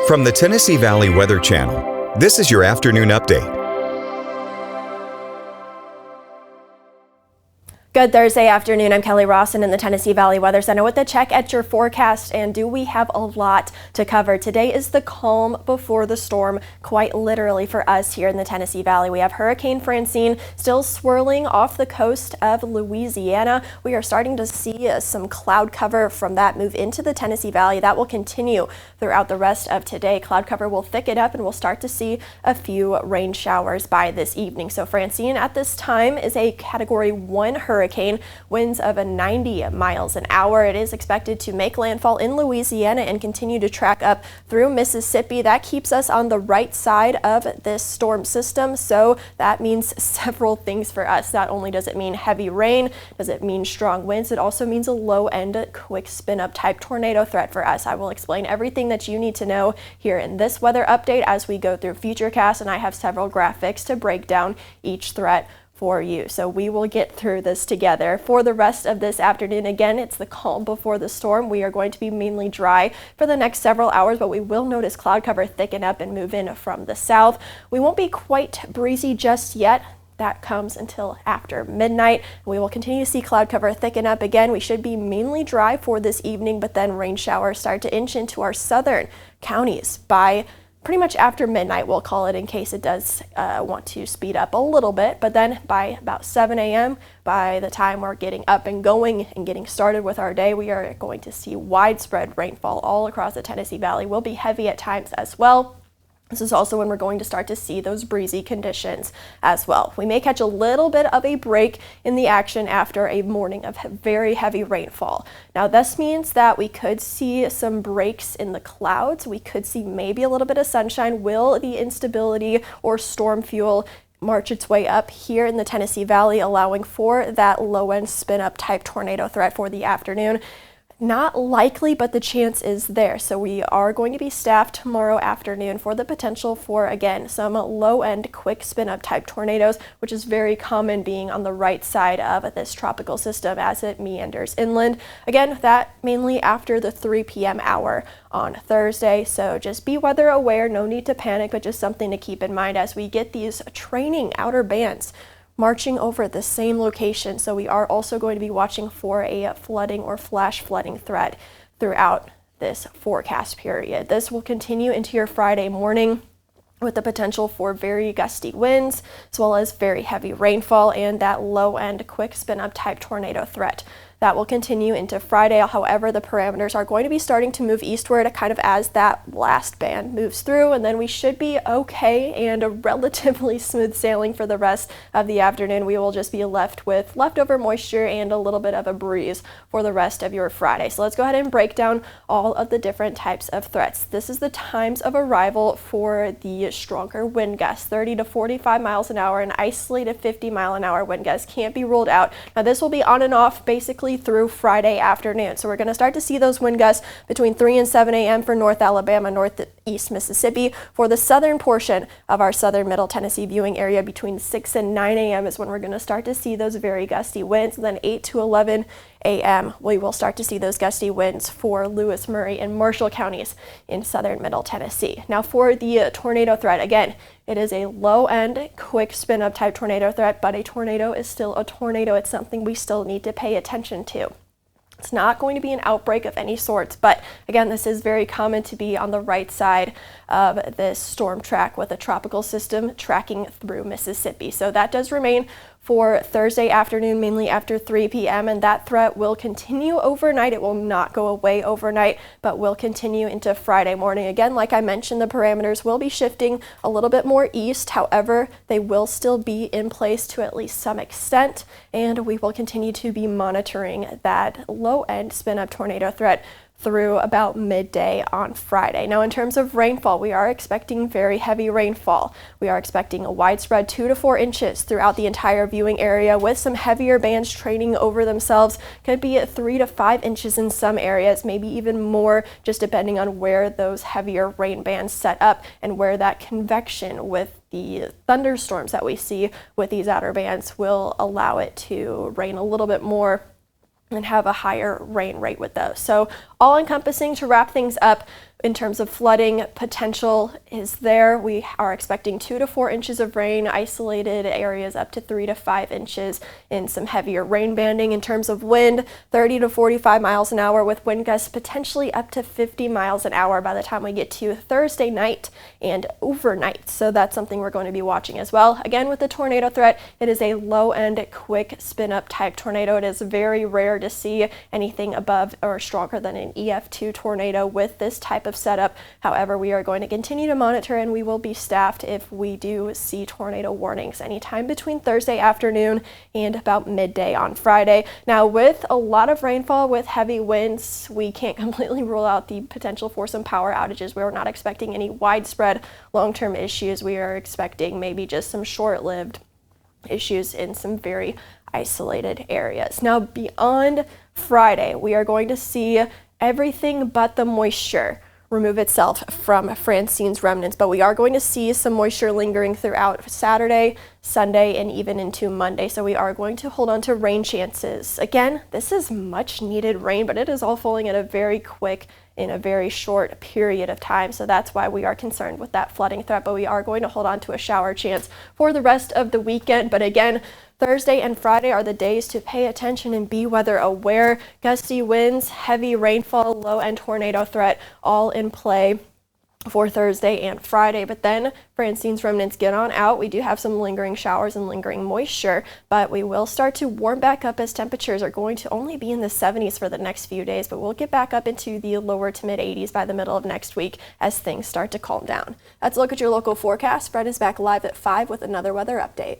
From the Tennessee Valley Weather Channel, this is your afternoon update. Good Thursday afternoon. I'm Kelli Rosson in the Tennessee Valley Weather Center with a check at your forecast. And do we have a lot to cover? Today is the calm before the storm, quite literally for us here in the Tennessee Valley. We have Hurricane Francine still swirling off the coast of Louisiana. We are starting to see some cloud cover from that move into the Tennessee Valley. That will continue throughout the rest of today. Cloud cover will thicken up and we'll start to see a few rain showers by this evening. So Francine at this time is a Category 1 hurricane. Winds of 90 miles an hour. It is expected to make landfall in Louisiana and continue to track up through Mississippi. That keeps us on the right side of this storm system, so that means several things for us. Not only does it mean heavy rain, does it mean strong winds, it also means a low-end quick spin-up type tornado threat for us. I will explain everything that you need to know here in this weather update as we go through Futurecast, and I have several graphics to break down each threat for you. So we will get through this together. For the rest of this afternoon, again, it's the calm before the storm. We are going to be mainly dry for the next several hours, but we will notice cloud cover thicken up and move in from the south. We won't be quite breezy just yet. That comes until after midnight. We will continue to see cloud cover thicken up again. We should be mainly dry for this evening, but then rain showers start to inch into our southern counties by pretty much after midnight, we'll call it, in case it does want to speed up a little bit. But then by about 7 a.m., by the time we're getting up and going and getting started with our day, we are going to see widespread rainfall all across the Tennessee Valley. Will be heavy at times as well. This is also when we're going to start to see those breezy conditions as well. We may catch a little bit of a break in the action after a morning of very heavy rainfall. Now, this means that we could see some breaks in the clouds. We could see maybe a little bit of sunshine. Will the instability or storm fuel march its way up here in the Tennessee Valley, allowing for that low-end spin-up type tornado threat for the afternoon? Not likely, but the chance is there. So we are going to be staffed tomorrow afternoon for the potential for, again, some low-end quick spin-up type tornadoes, which is very common being on the right side of this tropical system as it meanders inland. Again, that mainly after the 3 p.m. hour on Thursday. So just be weather aware, no need to panic, but just something to keep in mind as we get these training outer bands marching over the same location. So we are also going to be watching for a flooding or flash flooding threat throughout this forecast period. This will continue into your Friday morning with the potential for very gusty winds, as well as very heavy rainfall and that low-end quick spin-up type tornado threat. That will continue into Friday. However, the parameters are going to be starting to move eastward kind of as that last band moves through, and then we should be okay and a relatively smooth sailing for the rest of the afternoon. We will just be left with leftover moisture and a little bit of a breeze for the rest of your Friday. So let's go ahead and break down all of the different types of threats. This is the times of arrival for the stronger wind gusts. 30 to 45 miles an hour and isolated 50 mile an hour wind gusts can't be ruled out. Now this will be on and off basically through Friday afternoon. So we're going to start to see those wind gusts between 3 and 7 a.m. for North Alabama, Northeast Mississippi. For the southern portion of our southern middle Tennessee viewing area, between 6 and 9 a.m. is when we're going to start to see those very gusty winds. And then 8 to 11 a.m. we will start to see those gusty winds for Lewis, Murray, and Marshall counties in southern middle Tennessee. Now for the tornado threat, again, it is a low-end, quick spin-up type tornado threat, but a tornado is still a tornado. It's something we still need to pay attention to. It's not going to be an outbreak of any sorts, but again, this is very common to be on the right side of this storm track with a tropical system tracking through Mississippi. So that does remain for Thursday afternoon, mainly after 3 p.m. and that threat will continue overnight. It will not go away overnight, but will continue into Friday morning. Again, like I mentioned, the parameters will be shifting a little bit more east. However, they will still be in place to at least some extent, and we will continue to be monitoring that low-end spin-up tornado threat through about midday on Friday. Now, in terms of rainfall, we are expecting very heavy rainfall. We are expecting a widespread 2 to 4 inches throughout the entire viewing area, with some heavier bands training over themselves. Could be at 3 to 5 inches in some areas, maybe even more, just depending on where those heavier rain bands set up and where that convection with the thunderstorms that we see with these outer bands will allow it to rain a little bit more and have a higher rain rate with those. So all encompassing, to wrap things up, In terms of flooding, potential is there. We are expecting 2 to 4 inches of rain, isolated areas up to 3 to 5 inches in some heavier rain banding. In terms of wind, 30 to 45 miles an hour with wind gusts potentially up to 50 miles an hour by the time we get to Thursday night and overnight. So that's something we're going to be watching as well. Again, with the tornado threat, it is a low end, quick spin up type tornado. It is very rare to see anything above or stronger than an EF2 tornado with this type of setup. However, we are going to continue to monitor, and we will be staffed if we do see tornado warnings anytime between Thursday afternoon and about midday on Friday. Now, with a lot of rainfall with heavy winds, we can't completely rule out the potential for some power outages. We're not expecting any widespread long-term issues. We are expecting maybe just some short-lived issues in some very isolated areas. Now, beyond Friday, we are going to see everything but the moisture remove itself from Francine's remnants, but we are going to see some moisture lingering throughout Saturday, Sunday, and even into Monday. So we are going to hold on to rain chances. Again, this is much needed rain, but it is all falling at a very quick, in a very short period of time. So that's why we are concerned with that flooding threat, but we are going to hold on to a shower chance for the rest of the weekend. But again, Thursday and Friday are the days to pay attention and be weather aware. Gusty winds, heavy rainfall, low-end tornado threat, all in play for Thursday and Friday. But then Francine's remnants get on out. We do have some lingering showers and lingering moisture, but we will start to warm back up as temperatures are going to only be in the 70s for the next few days, but we'll get back up into the lower to mid 80s by the middle of next week as things start to calm down. That's a look at your local forecast. Fred is back live at 5 with another weather update.